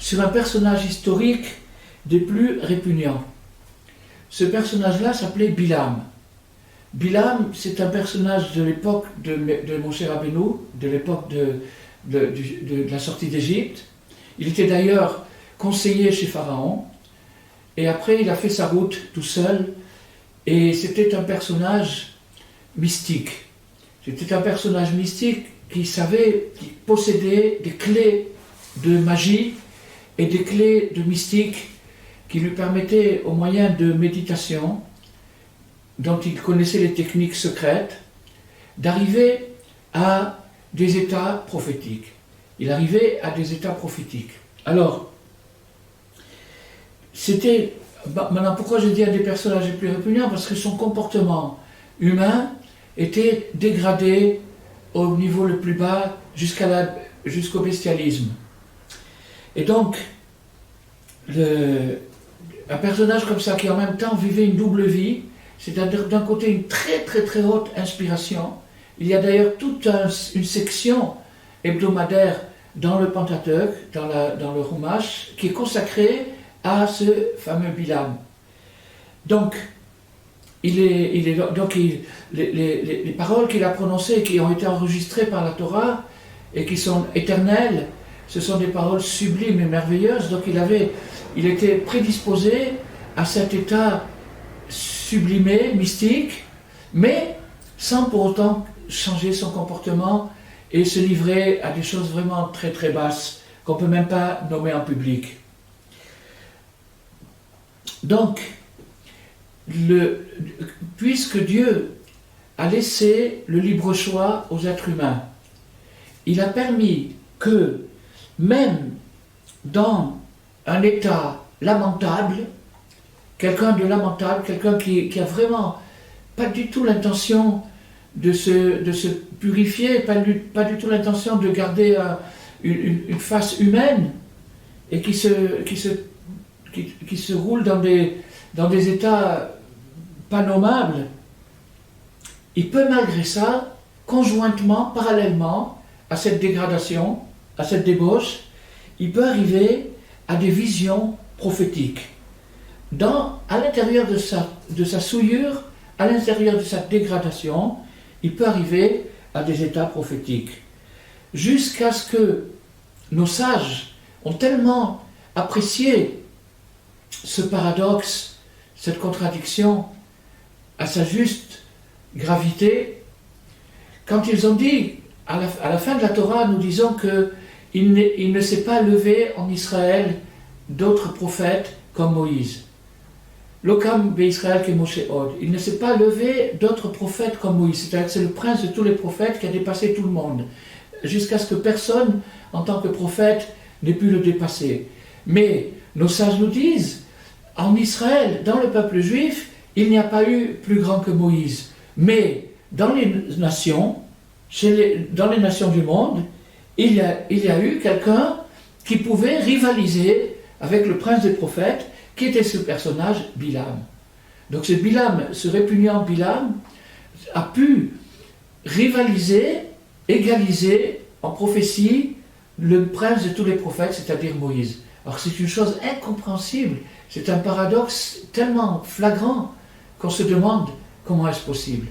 sur un personnage historique des plus répugnants. Ce personnage-là s'appelait Bilam. Bilam, c'est un personnage de l'époque de Moshe Rabbeinu, de l'époque de la sortie d'Égypte. Il était d'ailleurs conseiller chez Pharaon, et après il a fait sa route tout seul, et c'était un personnage mystique. C'était un personnage mystique qui possédait des clés de magie et des clés de mystique qui lui permettaient, au moyen de méditation, dont il connaissait les techniques secrètes, d'arriver à des états prophétiques. Il arrivait à des états prophétiques. Alors, maintenant, pourquoi je dis un des personnages les plus répugnants? Parce que son comportement humain était dégradé au niveau le plus bas jusqu'au bestialisme. Et donc, un personnage comme ça qui en même temps vivait une double vie, c'est-à-dire d'un côté une très très très haute inspiration. Il y a d'ailleurs toute une section hebdomadaire dans le Pentateuque, dans le Chumash, qui est consacrée à ce fameux Bilam. Donc, les paroles qu'il a prononcées, qui ont été enregistrées par la Torah et qui sont éternelles, ce sont des paroles sublimes et merveilleuses. Donc il était prédisposé à cet état sublimé, mystique, mais sans pour autant changer son comportement et se livrer à des choses vraiment très très basses qu'on ne peut même pas nommer en public. Donc, puisque Dieu a laissé le libre choix aux êtres humains, il a permis que, même dans un état lamentable, quelqu'un qui a vraiment pas du tout l'intention de se purifier, pas du tout l'intention de garder une face humaine, et qui se roule dans des états pas nommables, il peut malgré ça, conjointement, parallèlement à cette dégradation, à cette débauche, il peut arriver à des visions prophétiques. À l'intérieur de sa souillure, à l'intérieur de sa dégradation, il peut arriver à des états prophétiques. Jusqu'à ce que nos sages ont tellement apprécié ce paradoxe, cette contradiction, à sa juste gravité, quand ils ont dit, à la fin de la Torah, nous disons qu'il ne s'est pas levé en Israël d'autres prophètes comme Moïse. L'Okam Israël que Moshe Od. Il ne s'est pas levé d'autres prophètes comme Moïse. C'est-à-dire que c'est le prince de tous les prophètes qui a dépassé tout le monde, jusqu'à ce que personne, en tant que prophète, n'ait pu le dépasser. Mais nos sages nous disent, en Israël, dans le peuple juif, il n'y a pas eu plus grand que Moïse. Mais dans les nations, dans les nations du monde, il y a eu quelqu'un qui pouvait rivaliser avec le prince des prophètes, qui était ce personnage, Bilam. Donc ce répugnant Bilam a pu rivaliser, égaliser en prophétie le prince de tous les prophètes, c'est-à-dire Moïse. Alors c'est une chose incompréhensible, c'est un paradoxe tellement flagrant qu'on se demande comment est-ce possible.